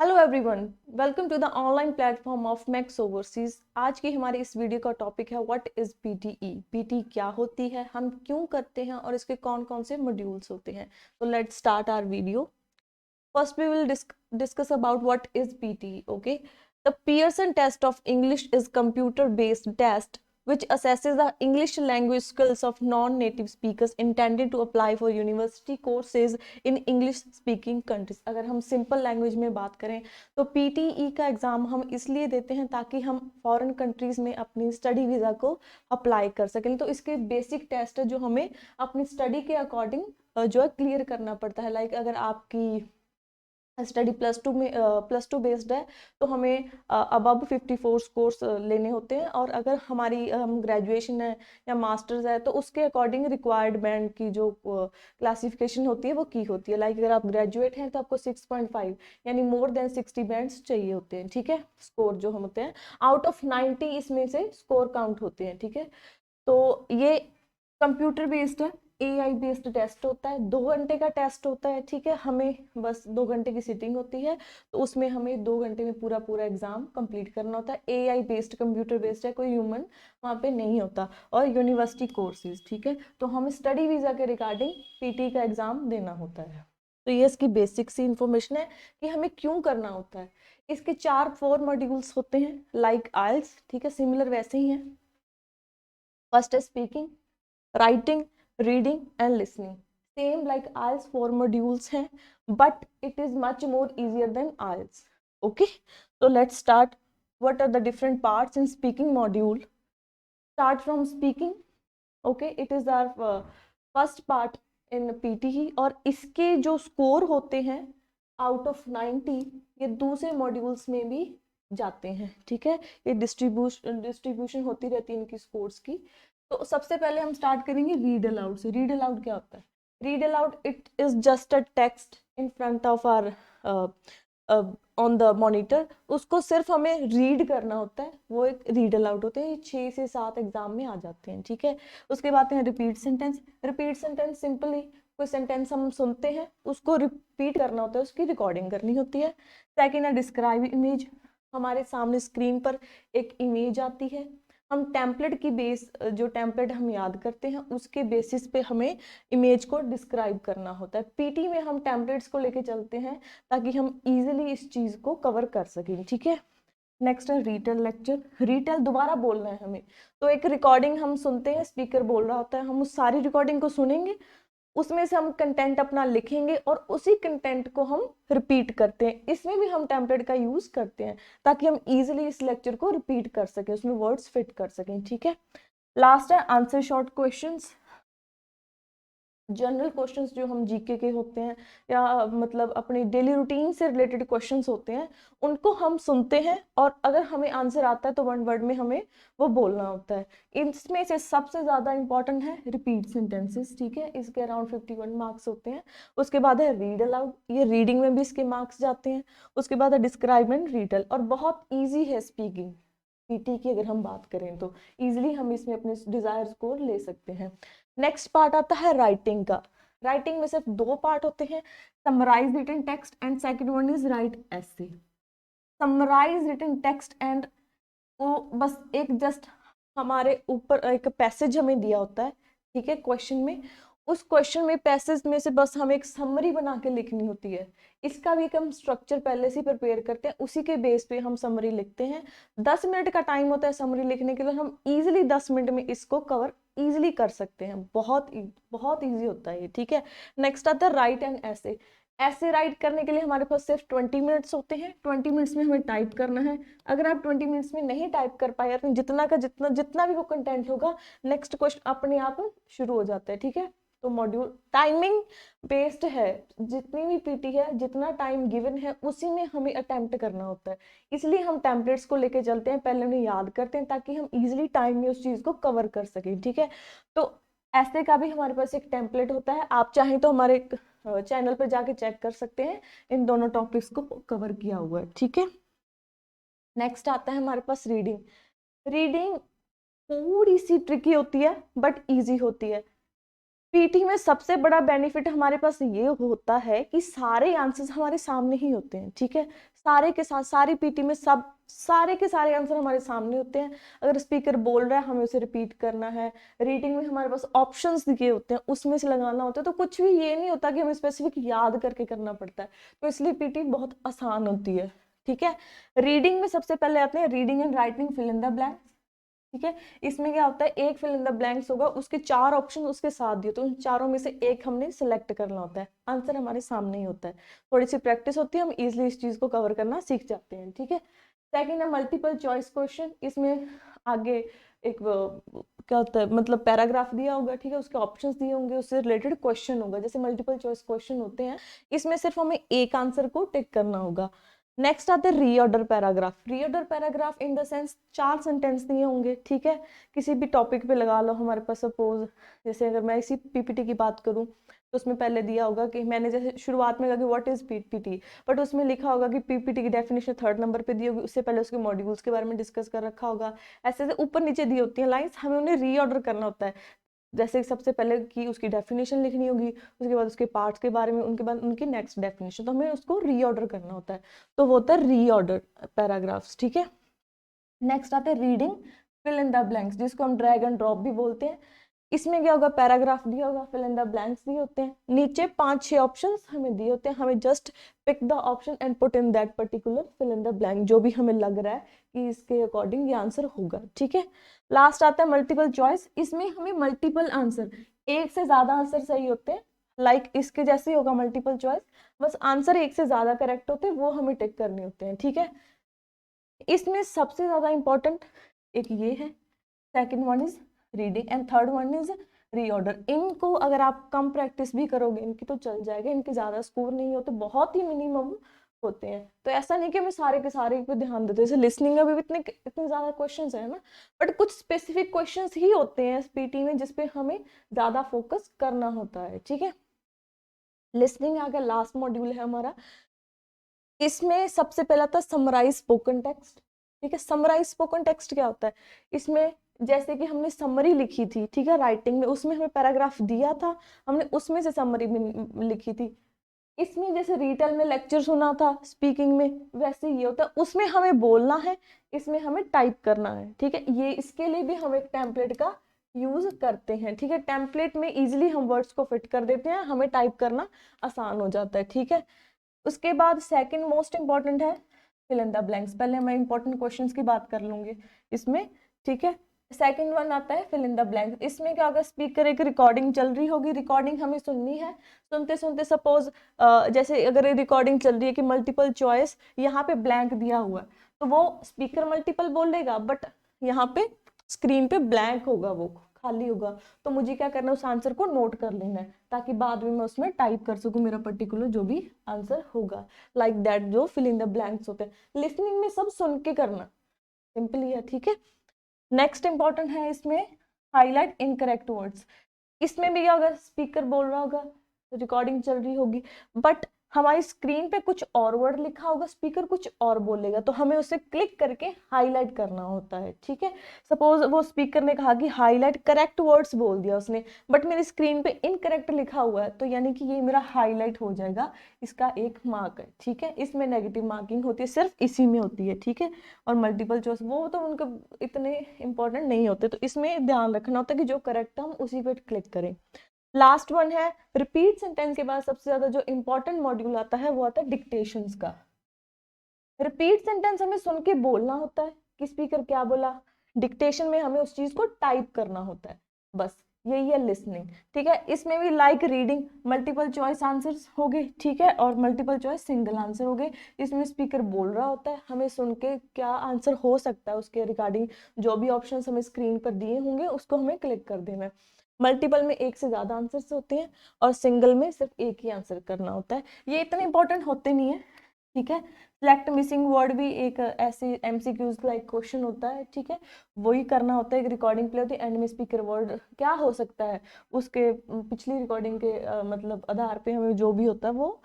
Hello everyone, welcome to the online platform of Max Overseas. आज की हमारी इस वीडियो का टॉपिक है व्हाट इज पीटीई। पीटी क्या होती है, हम क्यों करते हैं और इसके कौन कौन से मॉड्यूल्स होते हैं। तो let's start our video. First we will discuss about what is PTE. Okay, the Pearson test of English is computer based test which assesses the English language skills of non-native speakers intended to apply for university courses in English speaking countries। अगर हम simple language में बात करें तो PTE का exam हम इसलिए देते हैं ताकि हम फॉरेन कंट्रीज में अपनी स्टडी वीज़ा को अप्लाई कर सकें। तो इसके बेसिक टेस्ट है जो हमें अपनी स्टडी के अकॉर्डिंग जो है क्लियर करना पड़ता है। लाइक अगर आपकी स्टडी प्लस टू बेस्ड है तो हमें अबव 54 स्कोर्स लेने होते हैं, और अगर हमारी हम ग्रेजुएशन है या मास्टर्स है तो उसके अकॉर्डिंग रिक्वायर्ड बैंड की जो क्लासिफिकेशन होती है वो की होती है। लाइक अगर आप ग्रेजुएट हैं तो आपको 6.5 यानी मोर देन 60 बैंड्स चाहिए होते हैं। ठीक है, स्कोर जो हम होते हैं आउट ऑफ 90 इसमें से स्कोर काउंट होते हैं। ठीक है, तो ये कंप्यूटर बेस्ड है, एआई बेस्ड टेस्ट होता है, 2 घंटे का टेस्ट होता है। ठीक है, हमें बस 2 घंटे की सीटिंग होती है तो उसमें हमें 2 घंटे में पूरा पूरा एग्जाम कंप्लीट करना होता है। एआई बेस्ड कंप्यूटर बेस्ड है, कोई ह्यूमन वहाँ पे नहीं होता, और यूनिवर्सिटी कोर्सेज। ठीक है, तो हमें स्टडी वीज़ा के रिगार्डिंग पीटी का एग्जाम देना होता है। तो ये इसकी बेसिक सी इंफॉर्मेशन है कि हमें क्यों करना होता है। इसके 4 मॉड्यूल्स होते हैं लाइक आइल्स। ठीक है, सिमिलर वैसे ही हैं। फर्स्ट है speaking, writing, reading and listening. Same like IELTS 4 modules हैं, but it is much more easier than IELTS. Okay, तो let's start. What are the different parts in speaking module. Start from speaking. Okay, it is our first part in PTE, और इसके जो score होते हैं out of 90 ये दूसरे modules में भी जाते हैं। ठीक है, ये डिस्ट्रीब्यूशन होती रहती है इनकी स्कोर्स की। तो सबसे पहले हम स्टार्ट करेंगे रीड अलाउड से। रीड अलाउड क्या होता है? Read aloud it is just a text in front of our on the monitor, उसको सिर्फ हमें रीड करना होता है, वो एक रीड अलाउड होते हैं। ये 6 से 7 एग्जाम में आ जाते हैं। ठीक है, उसके बाद है repeat sentence. Repeat sentence simply कोई सेंटेंस हम सुनते हैं उसको रिपीट करना होता है, उसकी रिकॉर्डिंग करनी होती है। सेकेंड है डिस्क्राइब इमेज। हमारे सामने स्क्रीन पर एक इमेज आती है, हम टेम्पलेट की बेस जो टेम्पलेट हम याद करते हैं उसके बेसिस पे हमें इमेज को डिस्क्राइब करना होता है। पीटी में हम टेम्पलेट्स को लेके चलते हैं ताकि हम इजीली इस चीज को कवर कर सकें। ठीक है, नेक्स्ट है रीटेल लेक्चर। रीटेल दोबारा बोलना है हमें, तो एक रिकॉर्डिंग हम सुनते हैं, स्पीकर बोल रहा होता है, हम उस सारी रिकॉर्डिंग को सुनेंगे, उसमें से हम कंटेंट अपना लिखेंगे और उसी कंटेंट को हम रिपीट करते हैं। इसमें भी हम टेम्पलेट का यूज करते हैं ताकि हम इजीली इस लेक्चर को रिपीट कर सकें, उसमें वर्ड्स फिट कर सकें। ठीक है, लास्ट है answer short questions. General questions जो हम जीके के होते हैं या मतलब अपनी डेली रूटीन से रिलेटेड क्वेश्चंस होते हैं उनको हम सुनते हैं, और अगर हमें आंसर आता है तो 1 वर्ड में हमें वो बोलना होता है। इसमें से सबसे ज़्यादा इंपॉर्टेंट है रिपीट सेंटेंसेस। ठीक है, इसके अराउंड 51 मार्क्स होते हैं। उसके बाद है रीड अलाउड, ये रीडिंग में भी इसके मार्क्स जाते हैं। उसके बाद है डिस्क्राइब एंड रीटल, और बहुत ईजी है स्पीकिंग। पीटी की अगर हम बात करें तो इजीली हम इसमें अपने डिजायर स्कोर ले सकते हैं। नेक्स्ट पार्ट आता है राइटिंग का। राइटिंग में सिर्फ 2 पार्ट होते हैं, summarise written text and second one is write essay. Summarise written text and वो बस एक जस्ट हमारे ऊपर एक पैसेज हमें दिया होता है। ठीक है, क्वेश्चन में, उस क्वेश्चन में पैसेज में से बस हमें एक समरी बना के लिखनी होती है। इसका भी एक हम स्ट्रक्चर पहले से प्रिपेयर करते हैं, उसी के बेस पे हम समरी लिखते हैं। 10 मिनट का टाइम होता है समरी लिखने के लिए, हम इजीली 10 मिनट में इसको कवर इजीली कर सकते हैं। बहुत इजी होता है ये। ठीक है, नेक्स्ट आता है राइट एंड ऐसे। ऐसे राइट करने के लिए हमारे पास सिर्फ 20 मिनट्स होते हैं। 20 मिनट्स में हमें टाइप करना है। अगर आप 20 मिनट्स में नहीं टाइप कर पाए अपने जितना का जितना भी वो कंटेंट होगा, नेक्स्ट क्वेश्चन अपने आप शुरू हो जाता है। ठीक है, तो मॉड्यूल टाइमिंग बेस्ड है, जितनी भी पीटी है जितना टाइम गिवन है उसी में हमें अटेम्प्ट करना होता है। इसलिए हम टेम्पलेट्स को लेके चलते हैं, पहले उन्हें याद करते हैं ताकि हम इजिली टाइम में उस चीज को कवर कर सकें। ठीक है, तो ऐसे का भी हमारे पास एक टेम्पलेट होता है, आप चाहें तो हमारे चैनल पर जाके चेक कर सकते हैं, इन दोनों टॉपिक्स को कवर किया हुआ है। ठीक है, नेक्स्ट आता है हमारे पास रीडिंग। रीडिंग थोड़ी सी ट्रिकी होती है बट इजी होती है। पीटी में सबसे बड़ा बेनिफिट हमारे पास ये होता है कि सारे आंसर्स हमारे सामने ही होते हैं, ठीक है। सारे के साथ सारी पीटी में सब सारे के सारे आंसर हमारे सामने होते हैं। अगर स्पीकर बोल रहा है हमें उसे रिपीट करना है। रीडिंग में हमारे पास ऑप्शंस दिए होते हैं, उसमें से लगाना होता है। तो कुछ भी ये नहीं होता कि हमें स्पेसिफिक याद करके करना पड़ता है, तो इसलिए पीटी बहुत आसान होती है, ठीक है। रीडिंग में सबसे पहले आते हैं reading and writing fill in the blank, ठीक है। इसमें क्या होता है, एक फिल इन द ब्लैंक्स होगा, उसके 4 ऑप्शन उसके साथ दिए, तो उन चारों में से एक हमने सिलेक्ट करना होता है। आंसर हमारे सामने ही होता है। थोड़ी सी प्रैक्टिस होती है, हम इजिली इस चीज को कवर करना सीख जाते हैं, ठीक है। सेकंड है मल्टीपल चॉइस क्वेश्चन। इसमें आगे एक क्या होता है, मतलब पैराग्राफ दिया होगा, ठीक है, उसके ऑप्शंस दिए होंगे, उससे रिलेटेड क्वेश्चन होगा, जैसे मल्टीपल चॉइस क्वेश्चन होते हैं। इसमें सिर्फ हमें एक आंसर को टिक करना होगा। नेक्स्ट आते हैं reorder paragraph. Reorder paragraph in the sense 4 sentence दिए होंगे, ठीक है। किसी भी टॉपिक पे लगा लो हमारे पास, सपोज जैसे अगर मैं इसी पीपीटी की बात करूं तो उसमें पहले दिया होगा कि मैंने जैसे शुरुआत में कहा कि व्हाट इज पीपीटी, बट उसमें लिखा होगा कि पीपीटी की डेफिनेशन 3rd नंबर पे दी होगी, उससे पहले उसके मॉड्यूल्स के बारे में डिस्कस कर रखा होगा। ऐसे ऐसे ऊपर नीचे दी होती हैं लाइंस, हमें उन्हें रीऑर्डर करना होता है। जैसे सबसे पहले की उसकी डेफिनेशन लिखनी होगी, उसके बाद उसके पार्ट्स के बारे में, उनके बाद उनकी नेक्स्ट डेफिनेशन, तो हमें उसको रीऑर्डर करना होता है। तो वो होता है रीऑर्डर पैराग्राफ्स, ठीक है। नेक्स्ट आते हैं reading fill in the blanks, जिसको हम ड्रैग एंड ड्रॉप भी बोलते हैं। इसमें क्या होगा, पैराग्राफ दिया होगा, फिल इन द ब्लैंक्स दिए होते हैं, नीचे 5-6 ऑप्शंस हमें दिए होते हैं, हमें just pick the option and put in that particular fill in the blank, जो भी हमें लग रहा है कि इसके अकॉर्डिंग ये आंसर होगा, ठीक है। लास्ट आता है मल्टीपल चॉइस। इसमें हमें मल्टीपल आंसर, एक से ज्यादा आंसर सही होते हैं, लाइक इसके जैसे ही होगा मल्टीपल चॉइस, बस आंसर एक से ज्यादा करेक्ट होते हैं, वो हमें टिक करने होते हैं, ठीक है। इसमें सबसे ज्यादा इंपॉर्टेंट एक ये है, second one is reading and third one is reorder. इनको अगर आप कम प्रैक्टिस भी करोगे इनकी तो चल जाएगा, इनके ज्यादा स्कोर नहीं होते, बहुत ही मिनिमम होते हैं। तो ऐसा नहीं कि हमें सारे के सारे पे ध्यान देते, जैसे लिसनिंग में भी इतने ज्यादा क्वेश्चंस है ना, बट कुछ स्पेसिफिक क्वेश्चंस ही होते हैं पीटी में जिसपे हमें ज्यादा फोकस करना होता है, ठीक है। लिसनिंग आ गया, लास्ट मॉड्यूल है हमारा। इसमें सबसे पहला था समराइज स्पोकन टेक्स्ट, ठीक है। समराइज स्पोकन टेक्स्ट क्या होता है, इसमें जैसे कि हमने समरी लिखी थी, ठीक है, राइटिंग में, उसमें हमें पैराग्राफ दिया था, हमने उसमें से समरी लिखी थी। इसमें जैसे रिटेल में लेक्चर सुना था, स्पीकिंग में वैसे ये होता है, उसमें हमें बोलना है, इसमें हमें टाइप करना है, ठीक है। ये इसके लिए भी हम एक टेम्पलेट का यूज करते हैं, ठीक है। टेम्पलेट में इजिली हम वर्ड्स को फिट कर देते हैं, हमें टाइप करना आसान हो जाता है, ठीक है। उसके बाद सेकंड मोस्ट इंपॉर्टेंट है फिल इन द ब्लैंक्स। पहले मैं इंपॉर्टेंट क्वेश्चंस की बात कर लूंगी इसमें, ठीक है। सेकंड वन आता है फिल इन द ब्लैंक्स। इसमें क्या होगा, स्पीकर एक रिकॉर्डिंग चल रही होगी, रिकॉर्डिंग हमें सुननी है, सुनते सुनते सपोज जैसे अगर रिकॉर्डिंग चल रही है कि मल्टीपल चॉइस, यहाँ पे ब्लैंक दिया हुआ है, तो वो स्पीकर मल्टीपल बोलेगा, बट यहाँ पे स्क्रीन पे ब्लैंक होगा, वो खाली होगा। तो मुझे क्या करना है, उस आंसर को नोट कर लेना है, ताकि बाद में मैं उसमें टाइप कर सकूं मेरा पर्टिकुलर जो भी आंसर होगा, लाइक दैट जो फिल इन द ब्लैंक्स होते हैं। लिसनिंग में सब सुन के करना, सिंपल ही है, ठीक है। नेक्स्ट इंपॉर्टेंट है इसमें हाईलाइट इनकरेक्ट वर्ड्स। इसमें भी अगर स्पीकर बोल रहा होगा, रिकॉर्डिंग चल रही होगी, बट हमारी स्क्रीन पे कुछ और वर्ड लिखा होगा, स्पीकर कुछ और बोलेगा, तो हमें उसे क्लिक करके हाईलाइट करना होता है, ठीक है। सपोज वो स्पीकर ने कहा कि हाईलाइट करेक्ट वर्ड्स बोल दिया उसने, बट मेरी स्क्रीन पे इनकरेक्ट लिखा हुआ है, तो यानी कि ये मेरा हाईलाइट हो जाएगा, इसका एक मार्क है, ठीक है। इसमें नेगेटिव मार्किंग होती है, सिर्फ इसी में होती है, ठीक है। और मल्टीपल चॉइस वो तो उनके इतने इंपॉर्टेंट नहीं होते, तो इसमें ध्यान रखना होता है कि जो करेक्ट है हम उसी पे क्लिक करें। लास्ट वन है रिपीट सेंटेंस के बाद सबसे ज्यादा जो इंपॉर्टेंट मॉड्यूल आता है वो आता है डिक्टेशंस का। रिपीट सेंटेंस हमें सुन के बोलना होता है कि स्पीकर क्या बोला, डिक्टेशन में हमें उस चीज को टाइप करना होता है, बस यही है लिसनिंग, ठीक है। इसमें भी like reading multiple choice answers हो गए, ठीक है, और मल्टीपल चॉइस सिंगल आंसर हो गए। इसमें स्पीकर बोल रहा होता है, हमें सुन के क्या आंसर हो सकता है उसके रिगार्डिंग जो भी ऑप्शंस हमें स्क्रीन पर दिए होंगे उसको हमें क्लिक कर देना है। मल्टीपल में एक से ज्यादा आंसर्स होते हैं और सिंगल में सिर्फ एक ही आंसर करना होता है। ये इतने इंपॉर्टेंट होते नहीं है, ठीक है। सिलेक्ट मिसिंग वर्ड भी एक ऐसे एमसीक्यूज का एक क्वेश्चन होता है, ठीक है, वही करना होता है। एक रिकॉर्डिंग प्ले होती है, एंड में स्पीकर वर्ड क्या हो सकता है, उसके पिछली रिकॉर्डिंग के मतलब आधार पे हमें जो भी होता है वो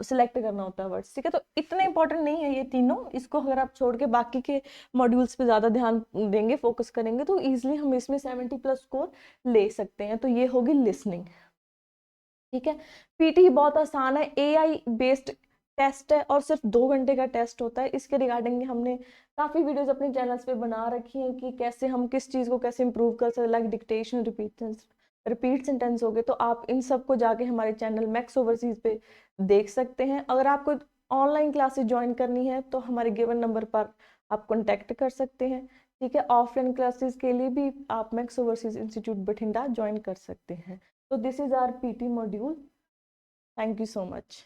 सिलेक्ट करना होता है वर्ड्स, ठीक है। तो इतने इंपॉर्टेंट नहीं है ये तीनों, इसको अगर आप छोड़ के बाकी के मॉड्यूल्स पे ज़्यादा ध्यान देंगे, फोकस करेंगे, तो ईजिली हम इसमें 70+ स्कोर ले सकते हैं। तो ये होगी लिसनिंग, ठीक है। पीटी बहुत आसान है, एआई बेस्ड टेस्ट है और सिर्फ 2 घंटे का टेस्ट होता है। इसके रिगार्डिंग हमने काफ़ी वीडियोस अपने चैनल्स पे बना रखी हैं कि कैसे हम किस चीज़ को कैसे इंप्रूव कर सकते हैं, लाइक डिक्टेशन, रिपीट सेंटेंस हो गए। तो आप इन सब को जाके हमारे चैनल मैक्स ओवरसीज पे देख सकते हैं। अगर आपको ऑनलाइन क्लासेस ज्वाइन करनी है तो हमारे गिवन नंबर पर आप कॉन्टैक्ट कर सकते हैं, ठीक है। ऑफलाइन क्लासेस के लिए भी आप max overseas institute Bathinda join कर सकते हैं। So this is our PT module. Thank you so much.